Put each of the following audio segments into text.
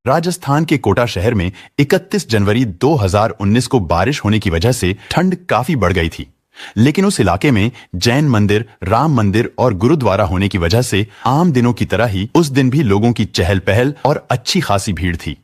राजस्थान के कोटा शहर में 31 जनवरी 2019 को बारिश होने की वजह से ठंड काफी बढ़ गई थी। लेकिन उस इलाके में जैन मंदिर, राम मंदिर और गुरुद्वारा होने की वजह से आम दिनों की तरह ही उस दिन भी लोगों की चहल पहल और अच्छी खासी भीड़ थी।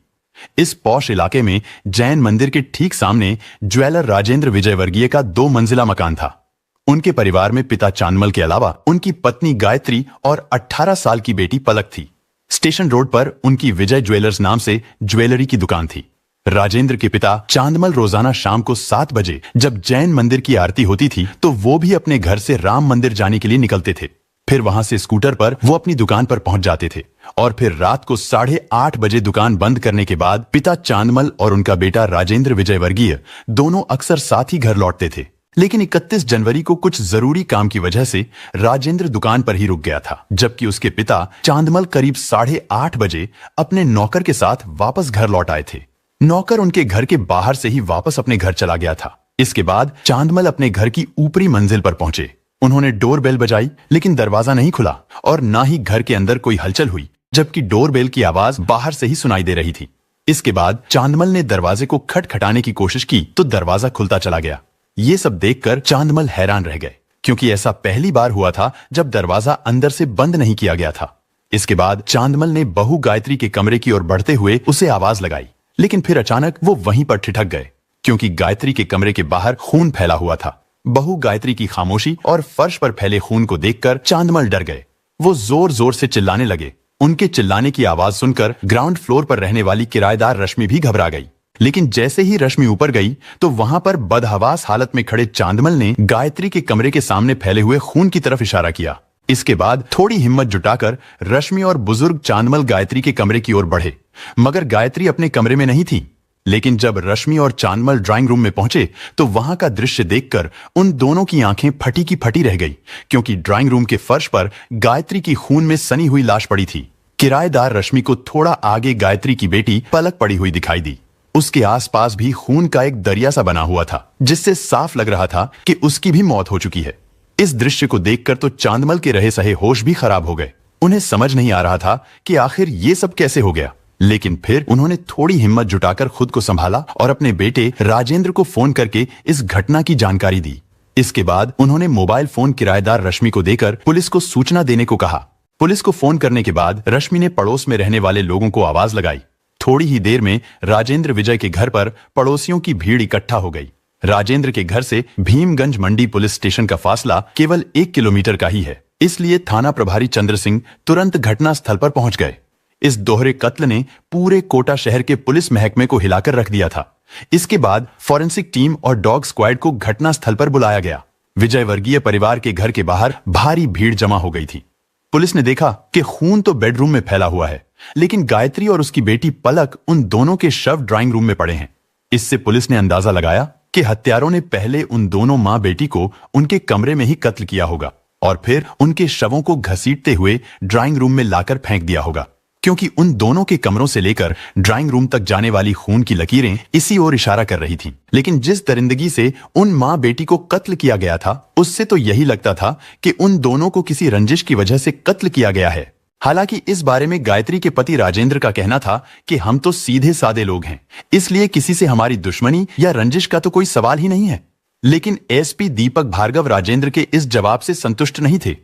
इस पॉश इलाके में जैन मंदिर के ठीक सामने ज्वेलर राजेंद्र विजयवर्गीय का 2 मंजिला मकान था। उनके परिवार में पिता चांदमल के अलावा उनकी पत्नी गायत्री और 18 साल की बेटी पलक थी। स्टेशन रोड पर उनकी विजय ज्वेलर्स नाम से ज्वेलरी की दुकान थी। राजेंद्र के पिता चांदमल रोजाना शाम को 7 बजे जब जैन मंदिर की आरती होती थी तो वो भी अपने घर से राम मंदिर जाने के लिए निकलते थे। फिर वहां से स्कूटर पर वो अपनी दुकान पर पहुंच जाते थे और फिर रात को 8:30 बजे दुकान बंद करने के बाद पिता चांदमल और उनका बेटा राजेंद्र विजयवर्गीय दोनों अक्सर साथ ही घर लौटते थे। लेकिन 31 जनवरी को कुछ जरूरी काम की वजह से राजेंद्र दुकान पर ही रुक गया था, जबकि उसके पिता चांदमल करीब 8:30 बजे अपने नौकर के साथ वापस घर लौट आए थे। नौकर उनके घर के बाहर से ही वापस अपने घर चला गया था। इसके बाद चांदमल अपने घर की ऊपरी मंजिल पर पहुंचे। उन्होंने डोरबेल बजाई लेकिन दरवाजा नहीं खुला और ना ही घर के अंदर कोई हलचल हुई, जबकि डोरबेल की आवाज बाहर से ही सुनाई दे रही थी। इसके बाद चांदमल ने दरवाजे को खटखटाने की कोशिश की तो दरवाजा खुलता चला गया। ये सब देखकर चांदमल हैरान रह गए, क्योंकि ऐसा पहली बार हुआ था जब दरवाजा अंदर से बंद नहीं किया गया था। इसके बाद चांदमल ने बहू गायत्री के कमरे की ओर बढ़ते हुए उसे आवाज लगाई, लेकिन फिर अचानक वो वहीं पर ठिठक गए, क्योंकि गायत्री के कमरे के बाहर खून फैला हुआ था। बहू गायत्री की खामोशी और फर्श पर फैले खून को देखकर चांदमल डर गए। वो जोर जोर से चिल्लाने लगे। उनके चिल्लाने की आवाज सुनकर ग्राउंड फ्लोर पर रहने वाली किराएदार रश्मि भी घबरा गई। लेकिन जैसे ही रश्मि ऊपर गई तो वहां पर बदहवास हालत में खड़े चांदमल ने गायत्री के कमरे के सामने फैले हुए खून की तरफ इशारा किया। इसके बाद थोड़ी हिम्मत जुटाकर रश्मि और बुजुर्ग चांदमल गायत्री के कमरे की ओर बढ़े, मगर गायत्री अपने कमरे में नहीं थी। लेकिन जब रश्मि और चांदमल ड्राइंग रूम में पहुंचे तो वहां का दृश्य देखकर उन दोनों की आंखें फटी की फटी रह गई, क्योंकि ड्राइंग रूम के फर्श पर गायत्री की खून में सनी हुई लाश पड़ी थी। किराएदार रश्मि को थोड़ा आगे गायत्री की बेटी पलक पड़ी हुई दिखाई दी। उसके आसपास भी खून का एक दरिया सा बना हुआ था, जिससे साफ लग रहा था कि उसकी भी मौत हो चुकी है। इस दृश्य को देखकर तो चांदमल के रहे सहे होश भी खराब हो गए। उन्हें समझ नहीं आ रहा था कि आखिर ये सब कैसे हो गया। लेकिन फिर उन्होंने थोड़ी हिम्मत जुटाकर खुद को संभाला और अपने बेटे राजेंद्र को फोन करके इस घटना की जानकारी दी। इसके बाद उन्होंने मोबाइल फोन किराएदार रश्मि को देकर पुलिस को सूचना देने को कहा। पुलिस को फोन करने के बाद रश्मि ने पड़ोस में रहने वाले लोगों को आवाज लगाई। थोड़ी ही देर में राजेंद्र विजय के घर पर पड़ोसियों की भीड़ इकट्ठा हो गई। राजेंद्र के घर से भीमगंज मंडी पुलिस स्टेशन का फासला केवल 1 किलोमीटर का ही है, इसलिए थाना प्रभारी चंद्र सिंह तुरंत घटना स्थल पर पहुंच गए। इस दोहरे कत्ल ने पूरे कोटा शहर के पुलिस महकमे को हिलाकर रख दिया था। इसके बाद फॉरेंसिक टीम और डॉग स्क्वाड को घटना स्थल पर बुलाया गया। विजयवर्गीय परिवार के घर के बाहर भारी भीड़ जमा हो गई थी। पुलिस ने देखा कि खून तो बेडरूम में फैला हुआ है, लेकिन गायत्री और उसकी बेटी पलक उन दोनों के शव ड्राइंग रूम में पड़े हैं। इससे पुलिस ने अंदाजा लगाया कि हत्यारों ने पहले उन दोनों मां बेटी को उनके कमरे में ही कत्ल किया होगा और फिर उनके शवों को घसीटते हुए ड्राइंग रूम में लाकर फेंक दिया होगा, क्योंकि उन दोनों के कमरों से लेकर ड्राइंग रूम तक जाने वाली खून की लकीरें इसी ओर इशारा कर रही थीं। लेकिन जिस दरिंदगी से उन मां बेटी को कत्ल किया गया था, उससे तो यही लगता था कि उन दोनों को किसी रंजिश की वजह से कत्ल किया गया है। हालांकि इस बारे में गायत्री के पति राजेंद्र का कहना था कि हम तो सीधे सादे लोग हैं, इसलिए किसी से हमारी दुश्मनी या रंजिश का तो कोई सवाल ही नहीं है। लेकिन एसपी दीपक भार्गव राजेंद्र के इस जवाब से संतुष्ट नहीं थे,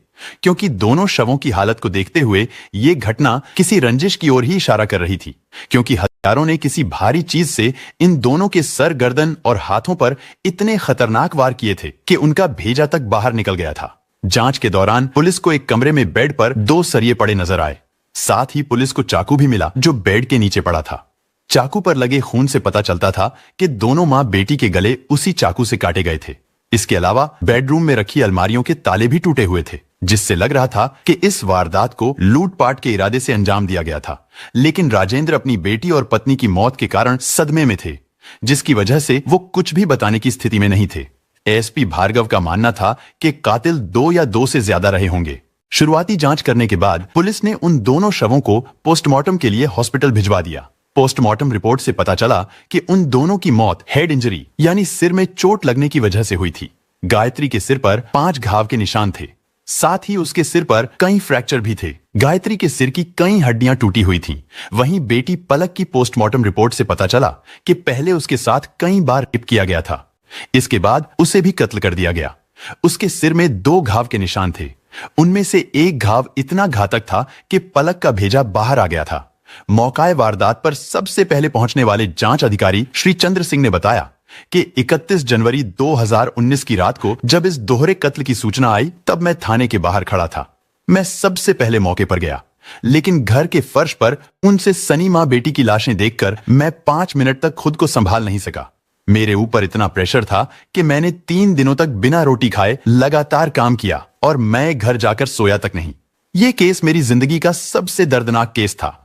क्योंकि दोनों शवों की हालत को देखते हुए ये घटना किसी रंजिश की ओर ही इशारा कर रही थी, क्योंकि हत्यारों ने किसी भारी चीज से इन दोनों के सर, गर्दन और हाथों पर इतने खतरनाक वार किए थे कि उनका भेजा तक बाहर निकल गया था। जांच के दौरान पुलिस को एक कमरे में बेड पर 2 सरिये पड़े नजर आए। साथ ही पुलिस को चाकू भी मिला जो बेड के नीचे पड़ा था। चाकू पर लगे खून से पता चलता था कि दोनों मां बेटी के गले उसी चाकू से काटे गए थे। इसके अलावा बेडरूम में रखी अलमारियों के ताले भी टूटे हुए थे, जिससे लग रहा था कि इस वारदात को लूटपाट के इरादे से अंजाम दिया गया था। लेकिन राजेंद्र अपनी बेटी और पत्नी की मौत के कारण सदमे में थे, जिसकी वजह से वो कुछ भी बताने की स्थिति में नहीं थे। एसपी भार्गव का मानना था कि कातिल 2 या 2 से ज्यादा रहे होंगे। शुरुआती जांच करने के बाद पुलिस ने उन दोनों शवों को पोस्टमार्टम के लिए हॉस्पिटल भिजवा दिया। पोस्टमार्टम रिपोर्ट से पता चला कि उन दोनों की मौत हेड इंजरी यानी सिर में चोट लगने की वजह से हुई थी। गायत्री के सिर पर 5 घाव के निशान थे। साथ ही उसके सिर पर कई फ्रैक्चर भी थे। गायत्री के सिर की कई हड्डियां टूटी हुई थीं। वहीं बेटी पलक की पोस्टमार्टम रिपोर्ट से पता चला कि पहले उसके साथ कई बार रेप किया गया था। इसके बाद उसे भी कत्ल कर दिया गया। उसके सिर में 2 घाव के निशान थे। उनमें से एक घाव इतना घातक था कि पलक का भेजा बाहर आ गया था। मौकाए वारदात पर सबसे पहले पहुंचने वाले जांच अधिकारी श्री चंद्र सिंह ने बताया कि 31 जनवरी 2019 की रात को जब इस दोहरे कत्ल की सूचना आई, तब मैं थाने के बाहर खड़ा था। मैं सबसे पहले मौके पर गया, लेकिन घर के फर्श पर उनसे सनी मां बेटी की लाशें देखकर मैं 5 मिनट तक खुद को संभाल नहीं सका। मेरे ऊपर इतना प्रेशर था कि मैंने 3 दिनों तक बिना रोटी खाए लगातार काम किया और मैं घर जाकर सोया तक नहीं। यह केस मेरी जिंदगी का सबसे दर्दनाक केस था।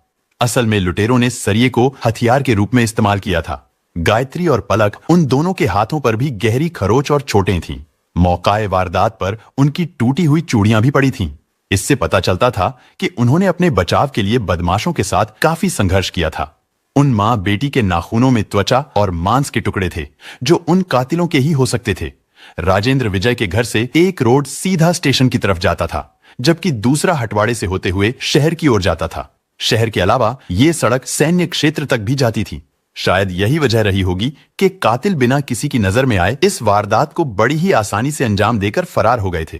असल में लुटेरों ने सरिये को हथियार के रूप में इस्तेमाल किया था। गायत्री और पलक, उन दोनों के हाथों पर भी गहरी खरोंच और चोटें थीं। मौकाए वारदात पर उनकी टूटी हुई चूड़ियां भी पड़ी थीं। इससे पता चलता था कि उन्होंने अपने बचाव के लिए बदमाशों के साथ काफी संघर्ष किया था। उन मां बेटी के नाखूनों में त्वचा और मांस के टुकड़े थे जो उन कातिलों के ही हो सकते थे। राजेंद्र विजय के घर से एक रोड सीधा स्टेशन की तरफ जाता था, जबकि दूसरा हटवाड़े से होते हुए शहर की ओर जाता था। शहर के अलावा यह सड़क सैन्य क्षेत्र तक भी जाती थी। शायद यही वजह रही होगी कि कातिल बिना किसी की नजर में आए इस वारदात को बड़ी ही आसानी से अंजाम देकर फरार हो गए थे।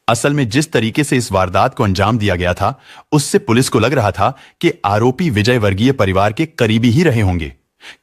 असल में जिस तरीके से इस वारदात को अंजाम दिया गया था, उससे पुलिस को लग रहा था कि आरोपी विजय वर्गीय परिवार के करीबी ही रहे होंगे,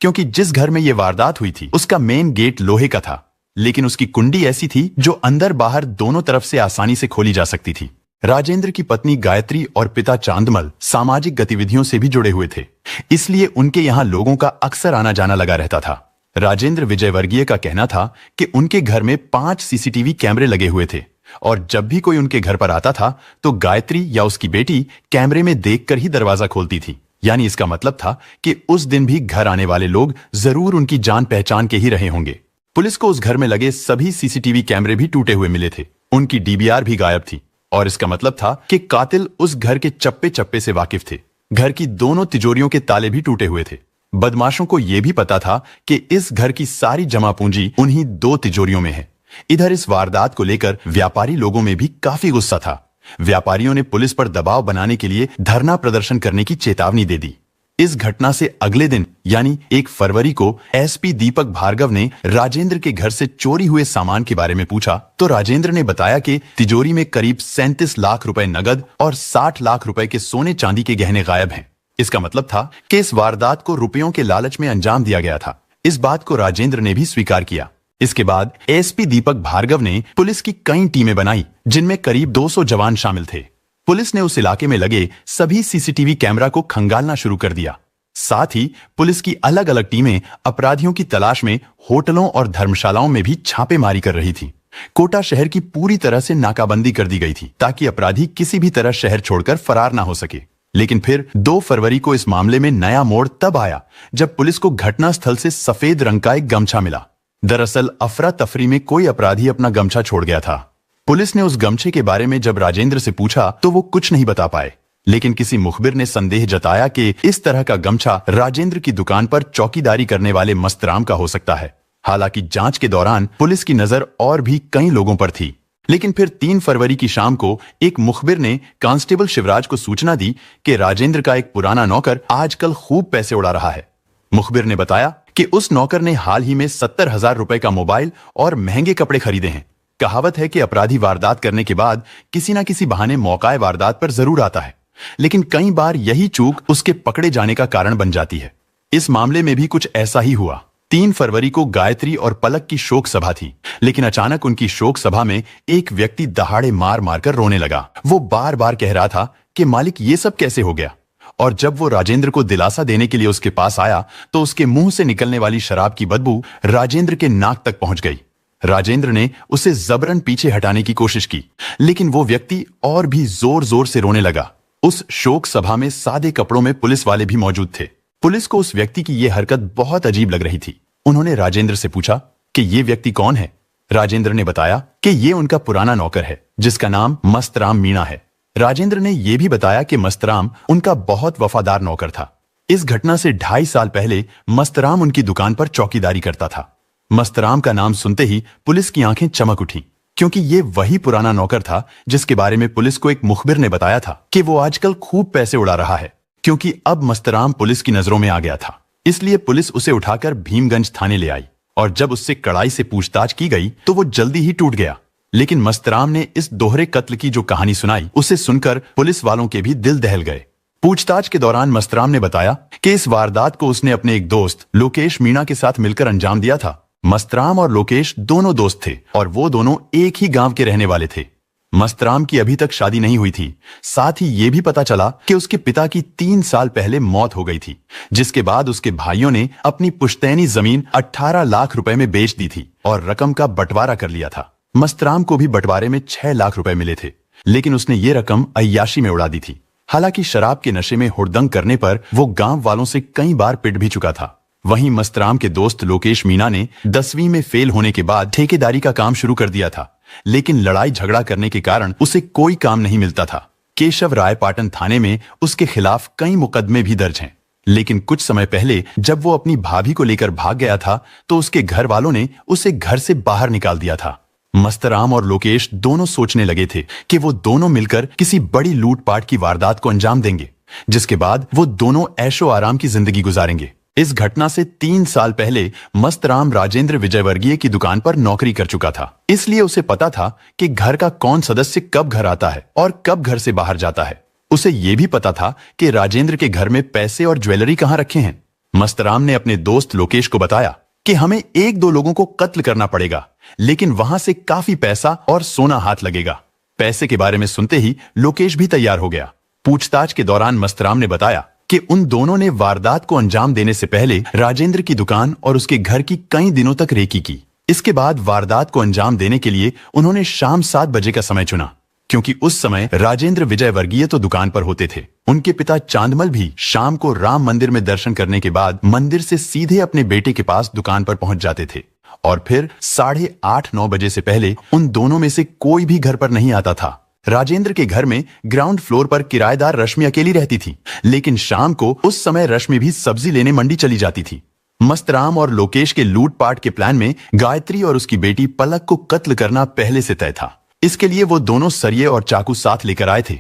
क्योंकि जिस घर में यह वारदात हुई थी उसका मेन गेट लोहे का था, लेकिन उसकी कुंडी ऐसी थी जो अंदर बाहर दोनों तरफ से आसानी से खोली जा सकती थी। राजेंद्र की पत्नी गायत्री और पिता चांदमल सामाजिक गतिविधियों से भी जुड़े हुए थे, इसलिए उनके यहां लोगों का अक्सर आना जाना लगा रहता था। राजेंद्र विजय वर्गीय का कहना था कि उनके घर में 5 सीसीटीवी कैमरे लगे हुए थे और जब भी कोई उनके घर पर आता था तो गायत्री या उसकी बेटी कैमरे में देखकर ही दरवाजा खोलती थी। यानी इसका मतलब था कि उस दिन भी घर आने वाले लोग जरूर उनकी जान पहचान के ही रहे होंगे। पुलिस को उस घर में लगे सभी सीसीटीवी कैमरे भी टूटे हुए मिले थे। उनकी डीवीआर भी गायब थी और इसका मतलब था कि कातिल उस घर के चप्पे चप्पे से वाकिफ थे। घर की दोनों तिजोरियों के ताले भी टूटे हुए थे। बदमाशों को यह भी पता था कि इस घर की सारी जमा पूंजी उन्हीं 2 तिजोरियों में है। इधर इस वारदात को लेकर व्यापारी लोगों में भी काफी गुस्सा था। व्यापारियों ने पुलिस पर दबाव बनाने के लिए धरना प्रदर्शन करने की चेतावनी दे दी। इस घटना से अगले दिन यानी 1 फरवरी को एसपी दीपक भार्गव ने राजेंद्र के घर से चोरी हुए सामान के बारे में पूछा तो राजेंद्र ने बताया कि तिजोरी में करीब 37 लाख रुपए नगद और 60 लाख रुपए के सोने चांदी के गहने गायब हैं। इसका मतलब था कि इस वारदात को रुपयों के लालच में अंजाम दिया गया था। इस बात को राजेंद्र ने भी स्वीकार किया। इसके बाद एसपी दीपक भार्गव ने पुलिस की कई टीमें बनाई, जिनमें करीब 200 जवान शामिल थे। पुलिस ने उस इलाके में लगे सभी सीसीटीवी कैमरा को खंगालना शुरू कर दिया। साथ ही पुलिस की अलग अलग टीमें अपराधियों की तलाश में होटलों और धर्मशालाओं में भी छापेमारी कर रही थी। कोटा शहर की पूरी तरह से नाकाबंदी कर दी गई थी ताकि अपराधी किसी भी तरह शहर छोड़कर फरार ना हो सके। लेकिन फिर 2 फरवरी को इस मामले में नया मोड़ तब आया जब पुलिस को घटनास्थल से सफेद रंग का एक गमछा मिला। दरअसल अफरा तफरी में कोई अपराधी अपना गमछा छोड़ गया था। पुलिस ने उस गमछे के बारे में जब राजेंद्र से पूछा तो वो कुछ नहीं बता पाए, लेकिन किसी मुखबिर ने संदेह जताया कि इस तरह का गमछा राजेंद्र की दुकान पर चौकीदारी करने वाले मस्तराम का हो सकता है। हालांकि जांच के दौरान पुलिस की नजर और भी कई लोगों पर थी, लेकिन फिर 3 फरवरी की शाम को एक मुखबिर ने कांस्टेबल शिवराज को सूचना दी कि राजेंद्र का एक पुराना नौकर आजकल खूब पैसे उड़ा रहा है। मुखबिर ने बताया कि उस नौकर ने हाल ही में 70,000 रुपए का मोबाइल और महंगे कपड़े खरीदे हैं। कहावत है कि अपराधी वारदात करने के बाद किसी ना किसी बहाने मौकाए वारदात पर जरूर आता है, लेकिन कई बार यही चूक उसके पकड़े जाने का कारण बन जाती है। इस मामले में भी कुछ ऐसा ही हुआ। 3 फरवरी को गायत्री और पलक की शोक सभा थी, लेकिन अचानक उनकी शोक सभा में एक व्यक्ति दहाड़े मार मारकर रोने लगा। वो बार बार कह रहा था कि मालिक ये सब कैसे हो गया, और जब वो राजेंद्र को दिलासा देने के लिए उसके पास आया तो उसके मुंह से निकलने वाली शराब की बदबू राजेंद्र के नाक तक पहुंच गई। राजेंद्र ने उसे जबरन पीछे हटाने की कोशिश की, लेकिन वो व्यक्ति और भी जोर जोर से रोने लगा। उस शोक सभा में सादे कपड़ों में पुलिस वाले भी मौजूद थे। पुलिस को उस व्यक्ति की यह हरकत बहुत अजीब लग रही थी। उन्होंने राजेंद्र से पूछा कि ये व्यक्ति कौन है। राजेंद्र ने बताया कि ये उनका पुराना नौकर है जिसका नाम मस्तराम मीणा है। राजेंद्र ने यह भी बताया कि मस्तराम उनका बहुत वफादार नौकर था। इस घटना से 2.5 साल पहले मस्तराम उनकी दुकान पर चौकीदारी करता था। मस्तराम का नाम सुनते ही पुलिस की आंखें चमक उठी, क्योंकि ये वही पुराना नौकर था जिसके बारे में पुलिस को एक मुखबिर ने बताया था कि वो आजकल खूब पैसे उड़ा रहा है। क्योंकि अब मस्तराम पुलिस की नजरों में आ गया था, इसलिए पुलिस उसे उठाकर भीमगंज थाने ले आई और जब उससे कड़ाई से पूछताछ की गई तो वो जल्दी ही टूट गया। लेकिन मस्तराम ने इस दोहरे कत्ल की जो कहानी सुनाई, उसे सुनकर पुलिस वालों के भी दिल दहल गए। पूछताछ के दौरान मस्तराम ने बताया कि इस वारदात को उसने अपने एक दोस्त लोकेश मीणा के साथ मिलकर अंजाम दिया था। मस्तराम और लोकेश दोनों दोस्त थे और वो दोनों एक ही गांव के रहने वाले थे। मस्तराम की अभी तक शादी नहीं हुई थी। साथ ही ये भी पता चला कि उसके पिता की 3 साल पहले मौत हो गई थी, जिसके बाद उसके भाइयों ने अपनी पुश्तैनी जमीन 18 लाख रुपए में बेच दी थी और रकम का बंटवारा कर लिया था। मस्तराम को भी बंटवारे में 6 लाख रुपए मिले थे, लेकिन उसने ये रकम अय्याशी में उड़ा दी थी। हालांकि शराब के नशे में हुड़दंग करने पर वो गांव वालों से कई बार पिट भी चुका था। वहीं मस्तराम के दोस्त लोकेश मीणा ने 10वीं में फेल होने के बाद ठेकेदारी का काम शुरू कर दिया था, लेकिन लड़ाई झगड़ा करने के कारण उसे कोई काम नहीं मिलता था। केशव रायपाटन थाने में उसके खिलाफ कई मुकदमे भी दर्ज हैं। लेकिन कुछ समय पहले जब वो अपनी भाभी को लेकर भाग गया था तो उसके घर वालों ने उसे घर से बाहर निकाल दिया था। मस्तराम और लोकेश दोनों सोचने लगे थे कि वो दोनों मिलकर किसी बड़ी लूटपाट की वारदात को अंजाम देंगे, जिसके बाद वो दोनों ऐशो आराम की जिंदगी गुजारेंगे। इस घटना से 3 साल पहले मस्तराम राजेंद्र विजयवर्गीय की दुकान पर नौकरी कर चुका था, इसलिए उसे पता था कि घर का कौन सदस्य कब घर आता है और कब घर से बाहर जाता है। उसे यह भी पता था कि राजेंद्र के घर में पैसे और ज्वेलरी कहां रखे हैं। मस्तराम ने अपने दोस्त लोकेश को बताया कि हमें 1-2 लोगों को कत्ल करना पड़ेगा, लेकिन वहां से काफी पैसा और सोना हाथ लगेगा। पैसे के बारे में सुनते ही लोकेश भी तैयार हो गया। पूछताछ के दौरान मस्तराम ने बताया कि उन दोनों ने वारदात को अंजाम देने से पहले राजेंद्र की दुकान और उसके घर की कई दिनों तक रेकी की। इसके बाद वारदात को अंजाम देने के लिए उन्होंने शाम 7 बजे का समय चुना, क्योंकि उस समय राजेंद्र विजयवर्गीय तो दुकान पर होते थे। उनके पिता चांदमल भी शाम को राम मंदिर में दर्शन करने के बाद मंदिर से सीधे अपने बेटे के पास दुकान पर पहुंच जाते थे और फिर 8:30-9 बजे से पहले उन दोनों में से कोई भी घर पर नहीं आता था। राजेंद्र के घर में ग्राउंड फ्लोर पर किराएदार रश्मि अकेली रहती थी, लेकिन शाम को उस समय रश्मि भी सब्जी लेने मंडी चली जाती थी। मस्तराम और लोकेश के लूटपाट के प्लान में गायत्री और उसकी बेटी पलक को कत्ल करना पहले से तय था। इसके लिए वो दोनों सरिये और चाकू साथ लेकर आए थे,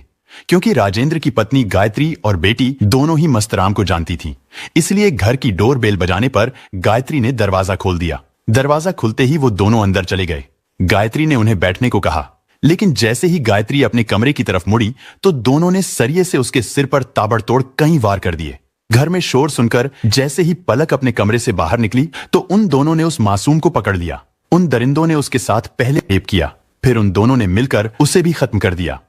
क्योंकि राजेंद्र की पत्नी गायत्री और बेटी दोनों ही मस्तराम को जानती थी। इसलिए घर की डोर बेल बजाने पर गायत्री ने दरवाजा खोल दिया। दरवाजा खुलते ही वो दोनों अंदर चले गए। गायत्री ने उन्हें बैठने को कहा, लेकिन जैसे ही गायत्री अपने कमरे की तरफ मुड़ी तो दोनों ने सरिये से उसके सिर पर ताबड़तोड़ कई वार कर दिए। घर में शोर सुनकर जैसे ही पलक अपने कमरे से बाहर निकली तो उन दोनों ने उस मासूम को पकड़ लिया। उन दरिंदों ने उसके साथ पहले रेप किया, फिर उन दोनों ने मिलकर उसे भी खत्म कर दिया।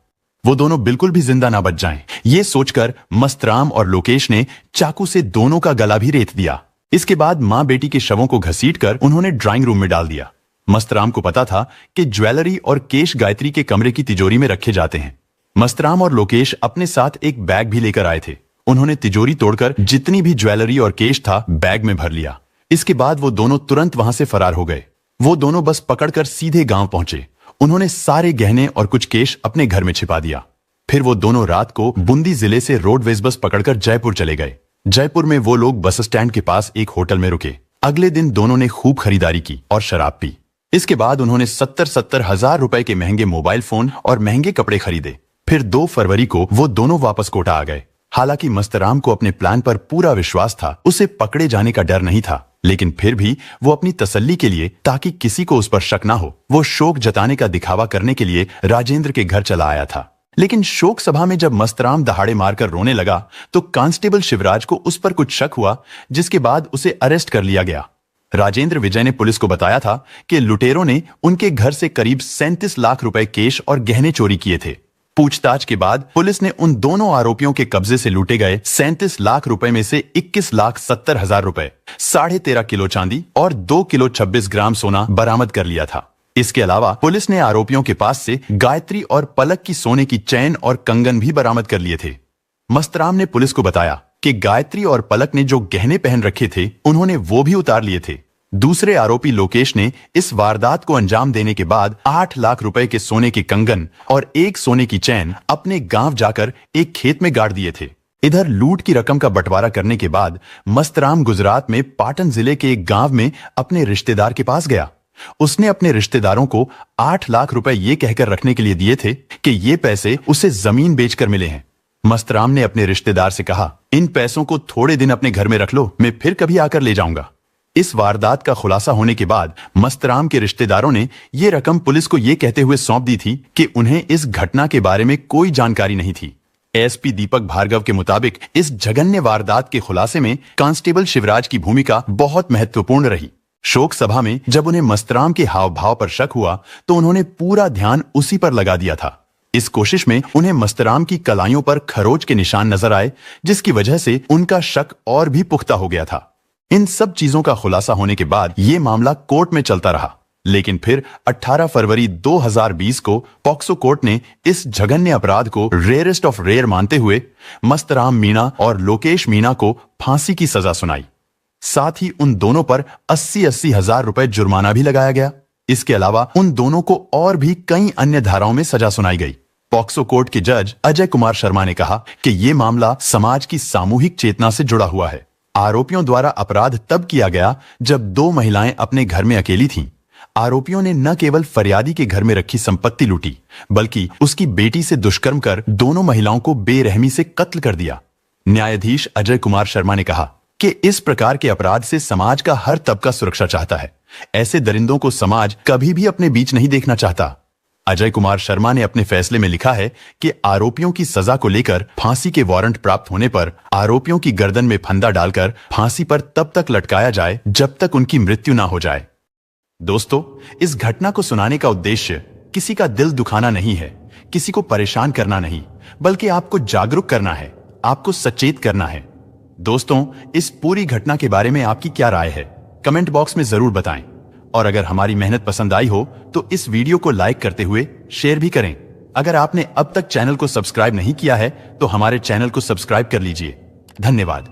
वो दोनों बिल्कुल भी जिंदा ना बच जाएं, ये सोचकर मस्तराम और लोकेश ने चाकू से दोनों का गला भी रेत दिया। इसके बाद मां बेटी के शवों को घसीटकर उन्होंने ड्राइंग रूम में डाल दिया। मस्तराम को पता था कि ज्वेलरी और केश गायत्री के कमरे की तिजोरी में रखे जाते हैं। मस्तराम और लोकेश अपने साथ एक बैग भी लेकर आए थे। उन्होंने तिजोरी तोड़कर जितनी भी ज्वेलरी और केश था बैग में भर लिया। इसके बाद वो दोनों तुरंत वहां से फरार हो गए। वो दोनों बस पकड़कर सीधे गांव पहुंचे। उन्होंने सारे गहने और कुछ केश अपने घर में छिपा दिया। फिर वो दोनों रात को बूंदी जिले से रोडवेज बस पकड़कर जयपुर चले गए। जयपुर में वो लोग बस स्टैंड के पास एक होटल में रुके। अगले दिन दोनों ने खूब खरीदारी की और शराब पी। इसके बाद उन्होंने 70-70 हजार रुपए के महंगे मोबाइल फोन और महंगे कपड़े खरीदे। फिर 2 फरवरी को वो दोनों वापस कोटा आ गए। हालांकि मस्तराम को अपने प्लान पर पूरा विश्वास था, उसे पकड़े जाने का डर नहीं था, लेकिन फिर भी वो अपनी तसल्ली के लिए, ताकि किसी को उस पर शक ना हो, वो शोक जताने का दिखावा करने के लिए राजेंद्र के घर चला आया था। लेकिन शोक सभा में जब मस्तराम दहाड़े मारकर रोने लगा तो कांस्टेबल शिवराज को उस पर कुछ शक हुआ, जिसके बाद उसे अरेस्ट कर लिया गया। राजेंद्र विजय ने पुलिस को बताया था कि लुटेरों ने उनके घर से करीब 37 लाख रुपए केश और गहने चोरी किए थे। पूछताछ के बाद पुलिस ने उन दोनों आरोपियों के कब्जे से लूटे गए 37 लाख रुपए में से 21,70,000 रुपए, 13.5 किलो चांदी और 2 किलो 26 ग्राम सोना बरामद कर लिया था। इसके अलावा पुलिस ने आरोपियों के पास से गायत्री और पलक की सोने की चैन और कंगन भी बरामद कर लिए थे। मस्तराम ने पुलिस को बताया कि गायत्री और पलक ने जो गहने पहन रखे थे उन्होंने वो भी उतार लिए थे। दूसरे आरोपी लोकेश ने इस वारदात को अंजाम देने के बाद 8 लाख रुपए के सोने के कंगन और एक सोने की चैन अपने गांव जाकर एक खेत में गाड़ दिए थे। इधर लूट की रकम का बंटवारा करने के बाद मस्तराम गुजरात में पाटन जिले के एक गांव में अपने रिश्तेदार के पास गया। उसने अपने रिश्तेदारों को 8 लाख रुपए ये कहकर रखने के लिए दिए थे कि ये पैसे उसे जमीन बेचकर मिले हैं। मस्तराम ने अपने रिश्तेदार से कहा, इन पैसों को थोड़े दिन अपने घर में रख लो, मैं फिर कभी आकर ले जाऊंगा। इस वारदात का खुलासा होने के बाद मस्तराम के रिश्तेदारों ने यह रकम पुलिस को यह कहते हुए सौंप दी थी कि उन्हें इस घटना के बारे में कोई जानकारी नहीं थी। एसपी दीपक भार्गव के मुताबिक इस जघन्य वारदात के खुलासे में कांस्टेबल शिवराज की भूमिका बहुत महत्वपूर्ण रही। शोक सभा में जब उन्हें मस्तराम के हाव भाव पर शक हुआ तो उन्होंने पूरा ध्यान उसी पर लगा दिया था। इस कोशिश में उन्हें मस्तराम की कलाइयों पर खरोच के निशान नजर आए, जिसकी वजह से उनका शक और भी पुख्ता हो गया था। इन सब चीजों का खुलासा होने के बाद यह मामला कोर्ट में चलता रहा, लेकिन फिर 18 फरवरी 2020 को पॉक्सो कोर्ट ने इस जघन्य अपराध को रेयरेस्ट ऑफ रेयर मानते हुए मस्तराम मीणा और लोकेश मीणा को फांसी की सजा सुनाई। साथ ही उन दोनों पर 80-80 हजार रुपए जुर्माना भी लगाया गया। इसके अलावा उन दोनों को और भी कई अन्य धाराओं में सजा सुनाई गई। पॉक्सो कोर्ट के जज अजय कुमार शर्मा ने कहा कि यह मामला समाज की सामूहिक चेतना से जुड़ा हुआ है। आरोपियों द्वारा अपराध तब किया गया जब 2 महिलाएं अपने घर में अकेली थीं। आरोपियों ने न केवल फरियादी के घर में रखी संपत्ति लूटी, बल्कि उसकी बेटी से दुष्कर्म कर दोनों महिलाओं को बेरहमी से कत्ल कर दिया। न्यायाधीश अजय कुमार शर्मा ने कहा कि इस प्रकार के अपराध से समाज का हर तबका सुरक्षा चाहता है। ऐसे दरिंदों को समाज कभी भी अपने बीच नहीं देखना चाहता। अजय कुमार शर्मा ने अपने फैसले में लिखा है कि आरोपियों की सजा को लेकर फांसी के वारंट प्राप्त होने पर आरोपियों की गर्दन में फंदा डालकर फांसी पर तब तक लटकाया जाए जब तक उनकी मृत्यु ना हो जाए। दोस्तों, इस घटना को सुनाने का उद्देश्य किसी का दिल दुखाना नहीं है, किसी को परेशान करना नहीं, बल्कि आपको जागरूक करना है, आपको सचेत करना है। दोस्तों, इस पूरी घटना के बारे में आपकी क्या राय है, कमेंट बॉक्स में जरूर बताएं। और अगर हमारी मेहनत पसंद आई हो तो इस वीडियो को लाइक करते हुए शेयर भी करें। अगर आपने अब तक चैनल को सब्सक्राइब नहीं किया है तो हमारे चैनल को सब्सक्राइब कर लीजिए। धन्यवाद।